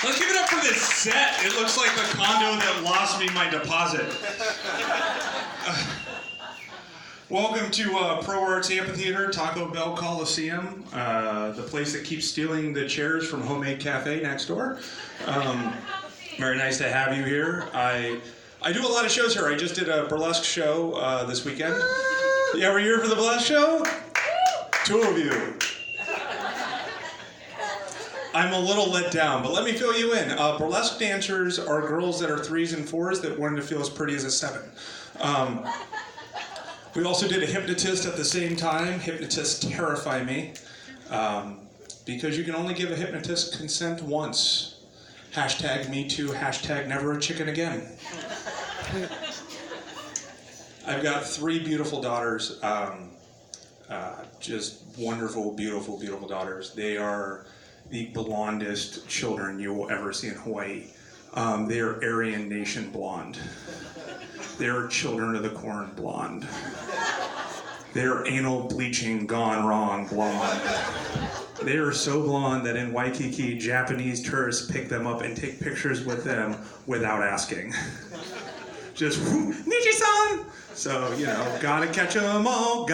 Let's give it up for this set. It looks like the condo that lost me my deposit. Welcome to Pro Arts Amphitheater, Taco Bell Coliseum, the place that keeps stealing the chairs from Homemade Cafe next door. Very nice to have you here. I do a lot of shows here. I just did a burlesque show this weekend. Yeah, were you here for the burlesque show? Two of you. I'm a little let down, but let me fill you in. Burlesque dancers are girls that are 3s and 4s that wanted to feel as pretty as a 7. We also did a hypnotist at the same time. Hypnotists terrify me because you can only give a hypnotist consent once. Hashtag me too, hashtag never a chicken again. I've got 3 beautiful daughters, just wonderful, beautiful, beautiful daughters. They are the blondest children you will ever see in Hawaii. They are Aryan Nation blonde. They're children of the corn blonde. They're anal bleaching gone wrong blonde. They are so blonde that in Waikiki, Japanese tourists pick them up and take pictures with them without asking. Just, Nishi-san! So, you know, gotta catch 'em all,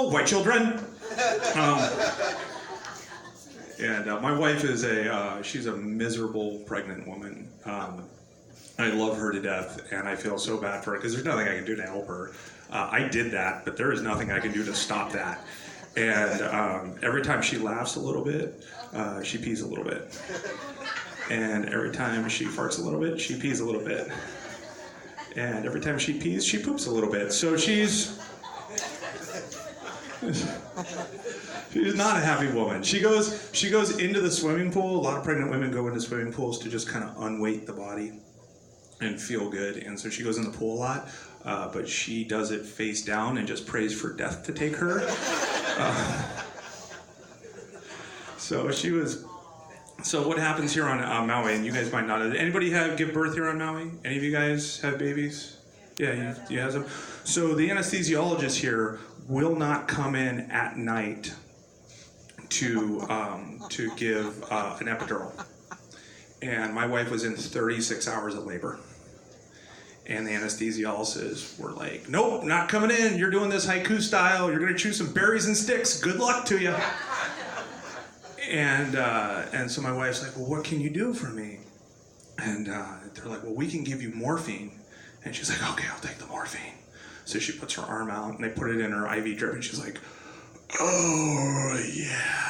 white children. And my wife is she's a miserable pregnant woman. I love her to death, and I feel so bad for her, because there's nothing I can do to help her. I did that, but there is nothing I can do to stop that. And every time she laughs a little bit, she pees a little bit. And every time she farts a little bit, she pees a little bit. And every time she pees, she poops a little bit. So she's not a happy woman. She goes into the swimming pool. A lot of pregnant women go into swimming pools to just kind of unweight the body and feel good. And so she goes in the pool a lot, but she does it face down and just prays for death to take her. So what happens here on Maui, and you guys might not, anybody give birth here on Maui? Any of you guys have babies? Yeah, you have them. So the anesthesiologist here will not come in at night to give an epidural. And my wife was in 36 hours of labor. And the anesthesiologists were like, nope, not coming in. You're doing this haiku style. You're going to chew some berries and sticks. Good luck to you. And so my wife's like, well, what can you do for me? And they're like, well, we can give you morphine. And she's like, okay, I'll take the morphine. So she puts her arm out, and they put it in her IV drip, and she's like, oh, yeah.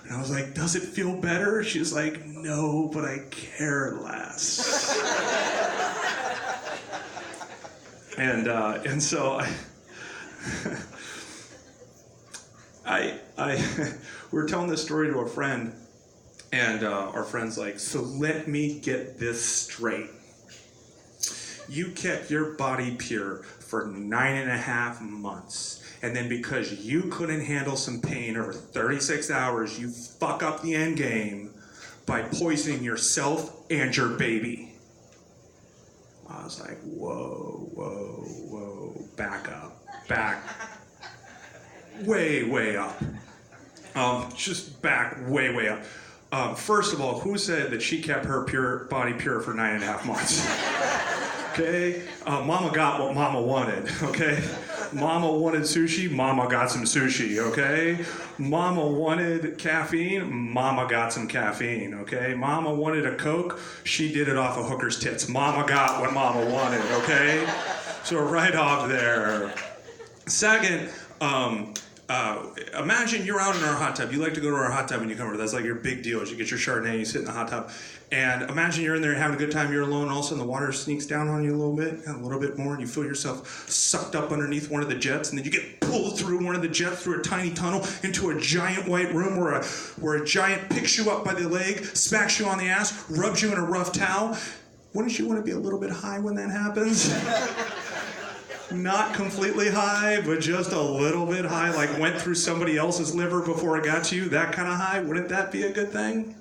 And I was like, does it feel better? She's like, no, but I care less. And so we were telling this story to a friend, and our friend's like, so let me get this straight. You kept your body pure for 9.5 months, and then because you couldn't handle some pain over 36 hours, you fuck up the end game by poisoning yourself and your baby. I was like, whoa, whoa, whoa, back up, way up. Just back way up. First of all, who said that she kept her body pure for 9.5 months? Okay? Mama got what Mama wanted, okay? Mama wanted sushi, Mama got some sushi, okay? Mama wanted caffeine, Mama got some caffeine, okay? Mama wanted a Coke, she did it off a hooker's tits. Mama got what Mama wanted, okay? So right off there. Second, imagine you're out in our hot tub. You like to go to our hot tub when you come over. That's like your big deal. Is you get your Chardonnay, you sit in the hot tub. And imagine you're in there having a good time, you're alone, all of a sudden the water sneaks down on you a little bit more, and you feel yourself sucked up underneath one of the jets, and then you get pulled through one of the jets through a tiny tunnel into a giant white room where a giant picks you up by the leg, smacks you on the ass, rubs you in a rough towel. Wouldn't you want to be a little bit high when that happens? Not completely high, but just a little bit high, like went through somebody else's liver before it got to you, that kind of high. Wouldn't that be a good thing?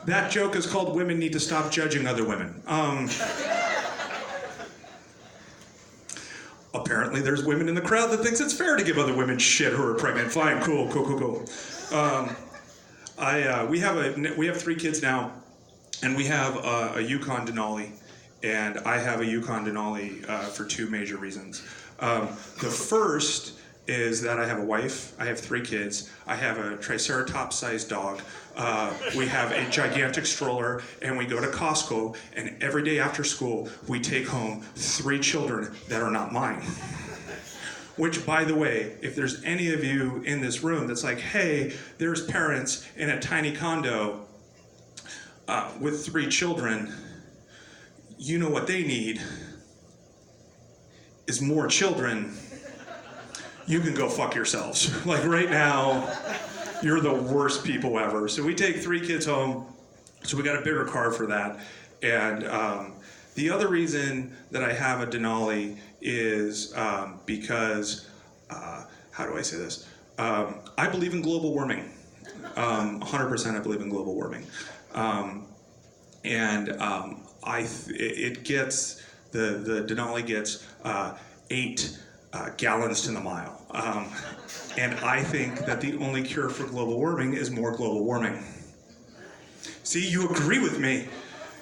That joke is called Women Need to Stop Judging Other Women. Apparently there's women in the crowd that thinks it's fair to give other women shit who are pregnant. Fine, cool. We have 3 kids now, and we have a Yukon Denali, and I have a Yukon Denali for 2 major reasons. The first is that I have a wife, I have 3 kids, I have a Triceratops-sized dog, we have a gigantic stroller, and we go to Costco, and every day after school, we take home 3 children that are not mine. Which, by the way, if there's any of you in this room that's like, hey, there's parents in a tiny condo with 3 children, you know what they need is more children. You can go fuck yourselves. Like right now, you're the worst people ever. So we take 3 kids home, so we got a bigger car for that. And the other reason that I have a Denali is because, how do I say this? I believe in global warming. 100% I believe in global warming. The Denali gets 8 gallons to the mile. And I think that the only cure for global warming is more global warming. See, you agree with me.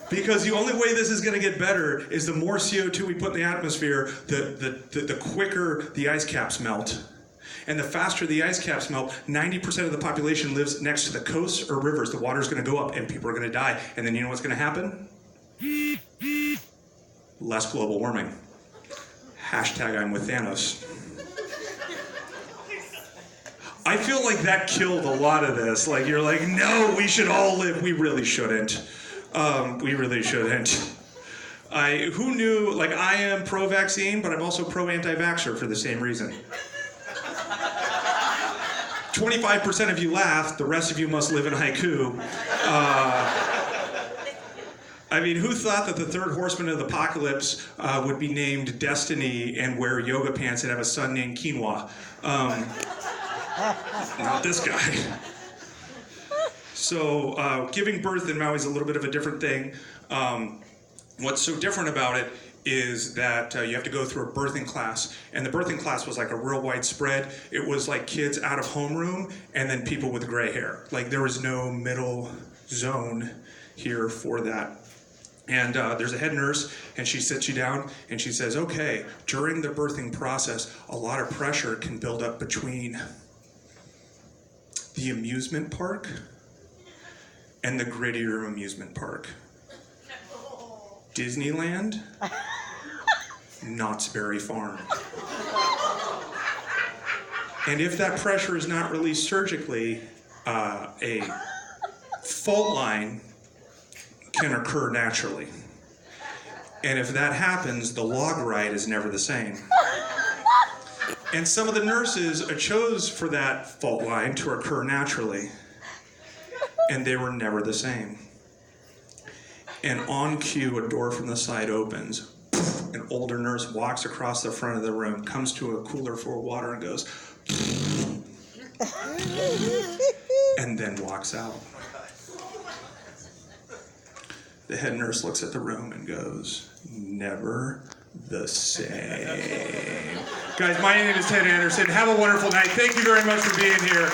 Because the only way this is going to get better is the more CO2 we put in the atmosphere, the quicker the ice caps melt. And the faster the ice caps melt, 90% of the population lives next to the coasts or rivers. The water's going to go up and people are going to die. And then you know what's going to happen? Less global warming. Hashtag I'm with Thanos. I feel like that killed a lot of this. Like, you're like, no, we should all live. We really shouldn't. We really shouldn't. Who knew, like, I am pro-vaccine, but I'm also pro-anti-vaxxer for the same reason. 25% of you laughed, the rest of you must live in haiku. I mean, who thought that the 3rd horseman of the apocalypse would be named Destiny and wear yoga pants and have a son named Quinoa? Not this guy. So giving birth in Maui is a little bit of a different thing. What's so different about it is that you have to go through a birthing class, and the birthing class was like a real widespread. It was like kids out of homeroom and then people with gray hair. Like there was no middle zone here for that. And there's a head nurse, and she sits you down, and she says, okay, during the birthing process, a lot of pressure can build up between the amusement park and the grittier amusement park. Disneyland, Knott's Berry Farm. And if that pressure is not released surgically, a fault line can occur naturally. And if that happens, the log ride is never the same. And some of the nurses chose for that fault line to occur naturally, and they were never the same. And on cue, a door from the side opens. An older nurse walks across the front of the room, comes to a cooler full of water and goes, and then walks out. The head nurse looks at the room and goes, never the same. Guys, my name is Ted Anderson. Have a wonderful night. Thank you very much for being here.